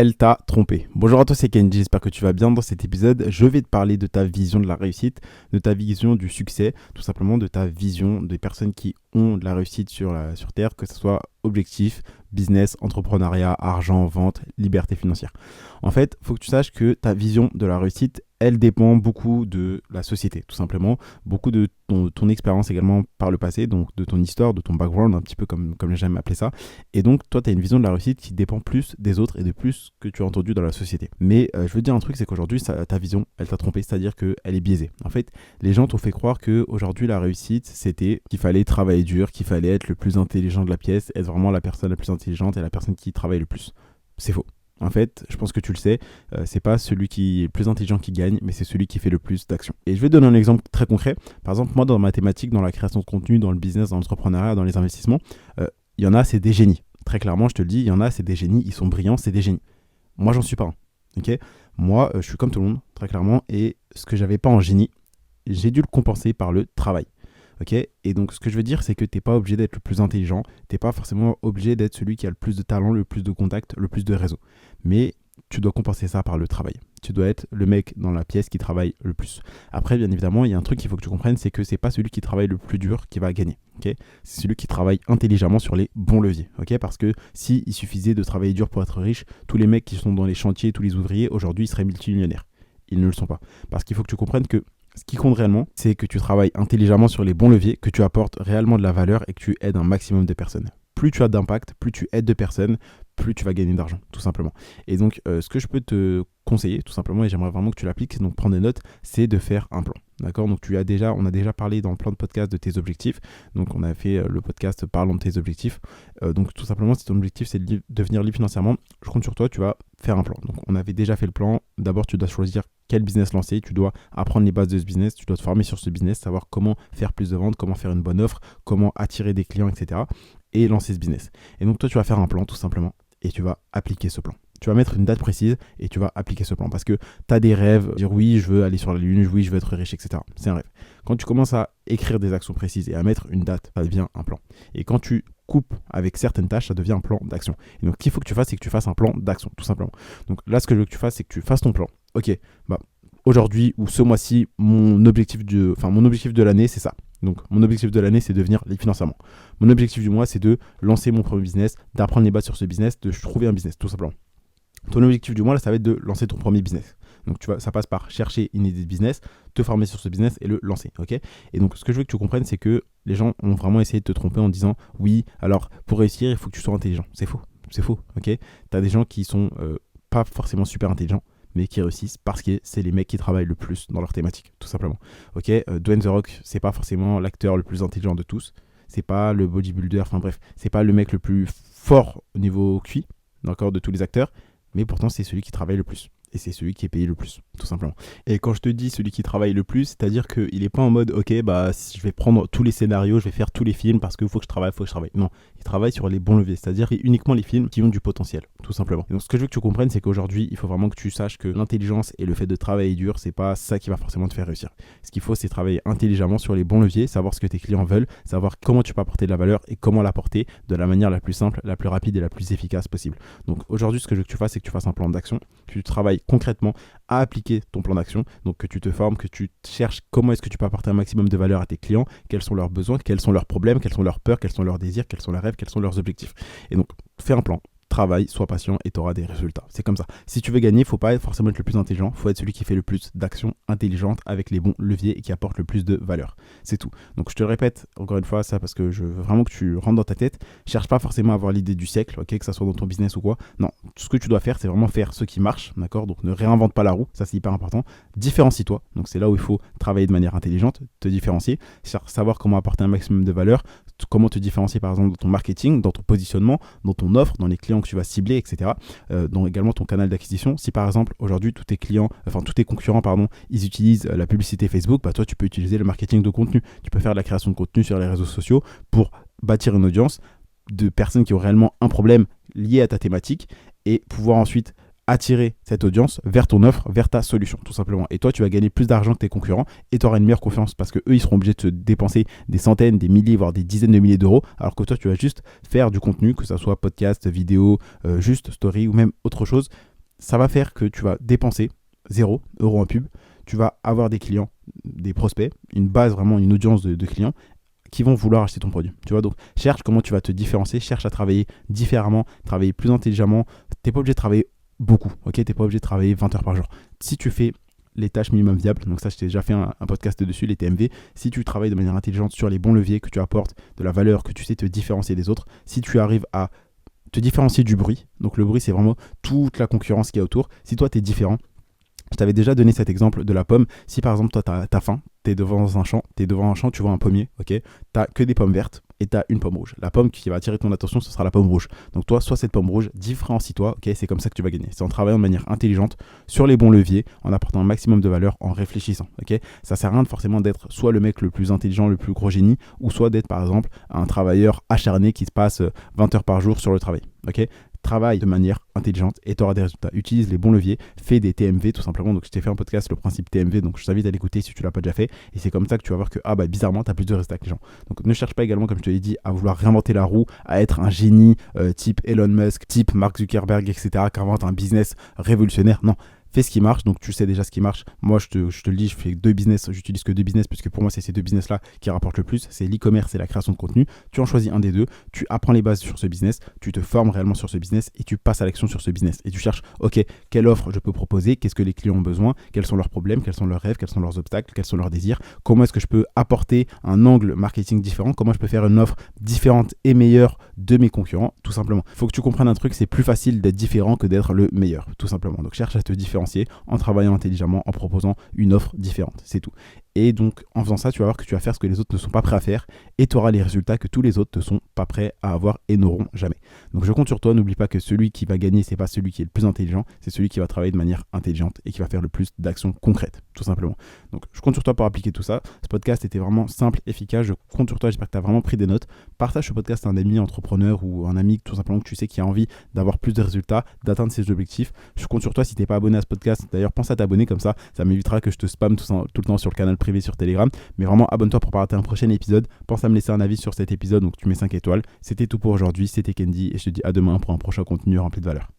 elle t'a trompé. Bonjour à toi, c'est Kenji, j'espère que tu vas bien. Dans cet épisode, je vais te parler de ta vision de la réussite, de ta vision du succès, tout simplement de ta vision des personnes qui ont de la réussite sur Terre, que ce soit objectif, business, entrepreneuriat, argent, vente, liberté financière. En fait, il faut que tu saches que ta vision de la réussite, elle dépend beaucoup de la société, tout simplement, beaucoup de ton expérience également par le passé, donc de ton histoire, de ton background, un petit peu comme j'aime appeler ça. Et donc, toi, tu as une vision de la réussite qui dépend plus des autres et de plus que tu as entendu dans la société. Mais je veux te dire un truc, c'est qu'aujourd'hui, ta vision, elle t'a trompé, c'est-à-dire qu'elle est biaisée. En fait, les gens t'ont fait croire qu'aujourd'hui, la réussite, c'était qu'il fallait travailler dur, qu'il fallait être le plus intelligent de la pièce, être vraiment la personne la plus intelligente et la personne qui travaille le plus. C'est faux. En fait, je pense que tu le sais, c'est pas celui qui est le plus intelligent qui gagne, mais c'est celui qui fait le plus d'actions. Et je vais te donner un exemple très concret. Par exemple, moi, dans ma thématique, dans la création de contenu, dans le business, dans l'entrepreneuriat, dans les investissements, il y en a, c'est des génies. Très clairement, je te le dis, il y en a, c'est des génies, ils sont brillants, c'est des génies. Moi, j'en suis pas un. Ok ? Moi, je suis comme tout le monde, très clairement, et ce que j'avais pas en génie, j'ai dû le compenser par le travail. Ok ? Et donc, ce que je veux dire, c'est que tu n'es pas obligé d'être le plus intelligent, tu n'es pas forcément obligé d'être celui qui a le plus de talent, le plus de contacts, le plus de réseaux. Mais tu dois compenser ça par le travail. Tu dois être le mec dans la pièce qui travaille le plus. Après, bien évidemment, il y a un truc qu'il faut que tu comprennes, c'est que c'est pas celui qui travaille le plus dur qui va gagner. Okay ? C'est celui qui travaille intelligemment sur les bons leviers. Okay ? Parce que s'il suffisait de travailler dur pour être riche, tous les mecs qui sont dans les chantiers, tous les ouvriers, aujourd'hui, ils seraient multimillionnaires. Ils ne le sont pas. Parce qu'il faut que tu comprennes que ce qui compte réellement, c'est que tu travailles intelligemment sur les bons leviers, que tu apportes réellement de la valeur et que tu aides un maximum de personnes. Plus tu as d'impact, plus tu aides de personnes, plus tu vas gagner d'argent, tout simplement. Et donc, ce que je peux te conseiller, tout simplement, et j'aimerais vraiment que tu l'appliques, c'est donc prendre des notes, c'est de faire un plan. D'accord ? Donc, on a déjà parlé dans le plan de podcast de tes objectifs. Donc, on a fait le podcast Parlons de tes objectifs. Donc, tout simplement, si ton objectif, c'est de devenir libre financièrement, je compte sur toi, tu vas faire un plan. Donc, on avait déjà fait le plan. D'abord, tu dois choisir quel business lancer. Tu dois apprendre les bases de ce business. Tu dois te former sur ce business, savoir comment faire plus de ventes, comment faire une bonne offre, comment attirer des clients, etc. Et lancer ce business. Et donc, toi, tu vas faire un plan, tout simplement, et tu vas appliquer ce plan. Tu vas mettre une date précise et tu vas appliquer ce plan parce que tu as des rêves, dire oui, je veux aller sur la lune, oui, je veux être riche, etc. C'est un rêve. Quand tu commences à écrire des actions précises et à mettre une date, ça devient un plan. Et quand tu coupes avec certaines tâches, ça devient un plan d'action. Et donc, ce qu'il faut que tu fasses, c'est que tu fasses un plan d'action, tout simplement. Donc là, ce que je veux que tu fasses, c'est que tu fasses ton plan. Ok, aujourd'hui ou ce mois-ci, mon objectif de l'année, c'est ça. Donc, mon objectif de l'année, c'est de devenir libre financièrement. Mon objectif du mois, c'est de lancer mon premier business, d'apprendre les bases sur ce business, de trouver un business, tout simplement. Ton objectif du mois, là, ça va être de lancer ton premier business. Donc, ça passe par chercher une idée de business, te former sur ce business et le lancer. Ok ? Et donc, ce que je veux que tu comprennes, c'est que les gens ont vraiment essayé de te tromper en disant oui, alors pour réussir, il faut que tu sois intelligent. C'est faux. C'est faux. Ok ? Tu as des gens qui sont pas forcément super intelligents, mais qui réussissent parce que c'est les mecs qui travaillent le plus dans leur thématique, tout simplement. Ok, Dwayne The Rock, c'est pas forcément l'acteur le plus intelligent de tous, c'est pas le bodybuilder, enfin bref, c'est pas le mec le plus fort au niveau QI, d'accord, de tous les acteurs, mais pourtant c'est celui qui travaille le plus. Et c'est celui qui est payé le plus, tout simplement. Et quand je te dis celui qui travaille le plus, c'est-à-dire qu'il n'est pas en mode, ok, je vais prendre tous les scénarios, je vais faire tous les films parce qu'il faut que je travaille. Non, il travaille sur les bons leviers, c'est-à-dire uniquement les films qui ont du potentiel, tout simplement. Et donc ce que je veux que tu comprennes, c'est qu'aujourd'hui, il faut vraiment que tu saches que l'intelligence et le fait de travailler dur, c'est pas ça qui va forcément te faire réussir. Ce qu'il faut, c'est travailler intelligemment sur les bons leviers, savoir ce que tes clients veulent, savoir comment tu peux apporter de la valeur et comment l'apporter de la manière la plus simple, la plus rapide et la plus efficace possible. Donc aujourd'hui, ce que je veux que tu fasses, c'est que tu fasses un plan d'action, que tu travailles concrètement à appliquer ton plan d'action, donc que tu te formes, que tu cherches comment est-ce que tu peux apporter un maximum de valeur à tes clients, quels sont leurs besoins, quels sont leurs problèmes, quels sont leurs peurs, quels sont leurs désirs, quels sont leurs rêves, quels sont leurs objectifs. Et donc, fais un plan, travaille, sois patient et tu auras des résultats. C'est comme ça. Si tu veux gagner, il ne faut pas forcément être le plus intelligent, il faut être celui qui fait le plus d'actions intelligentes avec les bons leviers et qui apporte le plus de valeur. C'est tout. Donc je te le répète encore une fois ça parce que je veux vraiment que tu rentres dans ta tête. Cherche pas forcément à avoir l'idée du siècle, ok, que ça soit dans ton business ou quoi. Non, tout ce que tu dois faire, c'est vraiment faire ce qui marche, d'accord ? Donc ne réinvente pas la roue, ça c'est hyper important. Différencie-toi. Donc c'est là où il faut travailler de manière intelligente, te différencier, savoir comment apporter un maximum de valeur, comment te différencier par exemple dans ton marketing, dans ton positionnement, dans ton offre, dans les clients que tu vas cibler, etc. Dans également ton canal d'acquisition. Si par exemple aujourd'hui tous tes concurrents, ils utilisent la publicité Facebook, toi tu peux utiliser le marketing de contenu. Tu peux faire de la création de contenu sur les réseaux sociaux pour bâtir une audience de personnes qui ont réellement un problème lié à ta thématique et pouvoir ensuite attirer cette audience vers ton offre, vers ta solution, tout simplement. Et toi, tu vas gagner plus d'argent que tes concurrents et tu auras une meilleure confiance parce qu'eux, ils seront obligés de te dépenser des centaines, des milliers, voire des dizaines de milliers d'euros, alors que toi, tu vas juste faire du contenu, que ça soit podcast, vidéo, juste story ou même autre chose, ça va faire que tu vas dépenser 0 € en pub, tu vas avoir des clients, des prospects, une base, vraiment une audience de clients qui vont vouloir acheter ton produit. Tu vois, donc cherche comment tu vas te différencier, cherche à travailler différemment, travailler plus intelligemment. Tu n'es pas obligé de travailler beaucoup, ok? Tu n'es pas obligé de travailler 20 heures par jour. Si tu fais les tâches minimum viables, donc ça je t'ai déjà fait un podcast dessus, les TMV, si tu travailles de manière intelligente sur les bons leviers, que tu apportes de la valeur, que tu sais te différencier des autres, si tu arrives à te différencier du bruit, donc le bruit c'est vraiment toute la concurrence qu'il y a autour, si toi tu es différent, je t'avais déjà donné cet exemple de la pomme. Si par exemple, toi, t'as faim, t'es devant un champ, tu vois un pommier, ok? T'as que des pommes vertes et t'as une pomme rouge. La pomme qui va attirer ton attention, ce sera la pomme rouge. Donc toi, soit cette pomme rouge, différencie-toi, ok? C'est comme ça que tu vas gagner. C'est en travaillant de manière intelligente sur les bons leviers, en apportant un maximum de valeur, en réfléchissant, ok? Ça sert à rien forcément d'être soit le mec le plus intelligent, le plus gros génie, ou soit d'être par exemple un travailleur acharné qui se passe 20 heures par jour sur le travail, ok? Travaille de manière intelligente et tu auras des résultats. Utilise les bons leviers, fais des TMV tout simplement. Donc je t'ai fait un podcast, le principe TMV, donc je t'invite à l'écouter si tu l'as pas déjà fait. Et c'est comme ça que tu vas voir que bizarrement tu as plus de résultats que les gens. Donc ne cherche pas également, comme je te l'ai dit, à vouloir réinventer la roue, à être un génie type Elon Musk, type Mark Zuckerberg, etc. qui invente un business révolutionnaire. Non. Fais ce qui marche, donc tu sais déjà ce qui marche. Moi, je te le dis, je fais 2 business, j'utilise que 2 business, puisque pour moi, c'est ces 2 business-là qui rapportent le plus. C'est l'e-commerce et la création de contenu. Tu en choisis un des deux, tu apprends les bases sur ce business, tu te formes réellement sur ce business et tu passes à l'action sur ce business. Et tu cherches, ok, quelle offre je peux proposer, qu'est-ce que les clients ont besoin, quels sont leurs problèmes, quels sont leurs rêves, quels sont leurs obstacles, quels sont leurs désirs, comment est-ce que je peux apporter un angle marketing différent, comment je peux faire une offre différente et meilleure de mes concurrents, tout simplement. Il faut que tu comprennes un truc, c'est plus facile d'être différent que d'être le meilleur, tout simplement. Donc cherche à te différencier en travaillant intelligemment, en proposant une offre différente, c'est tout. Et donc en faisant ça, tu vas voir que tu vas faire ce que les autres ne sont pas prêts à faire et tu auras les résultats que tous les autres ne sont pas prêts à avoir et n'auront jamais. Donc je compte sur toi, n'oublie pas que celui qui va gagner, c'est pas celui qui est le plus intelligent, c'est celui qui va travailler de manière intelligente et qui va faire le plus d'actions concrètes, tout simplement. Donc je compte sur toi pour appliquer tout ça. Ce podcast était vraiment simple, efficace, je compte sur toi, j'espère que tu as vraiment pris des notes. Partage ce podcast à un ami entrepreneur ou un ami tout simplement que tu sais qui a envie d'avoir plus de résultats, d'atteindre ses objectifs. Je compte sur toi si tu n'es pas abonné à ce podcast. D'ailleurs, pense à t'abonner, comme ça m'évitera que je te spamme tout le temps sur le canal privé sur Telegram. Mais vraiment, abonne-toi pour pas rater un prochain épisode. Pense à me laisser un avis sur cet épisode, donc tu mets 5 étoiles. C'était tout pour aujourd'hui, c'était Kendy et je te dis à demain pour un prochain contenu rempli de valeur.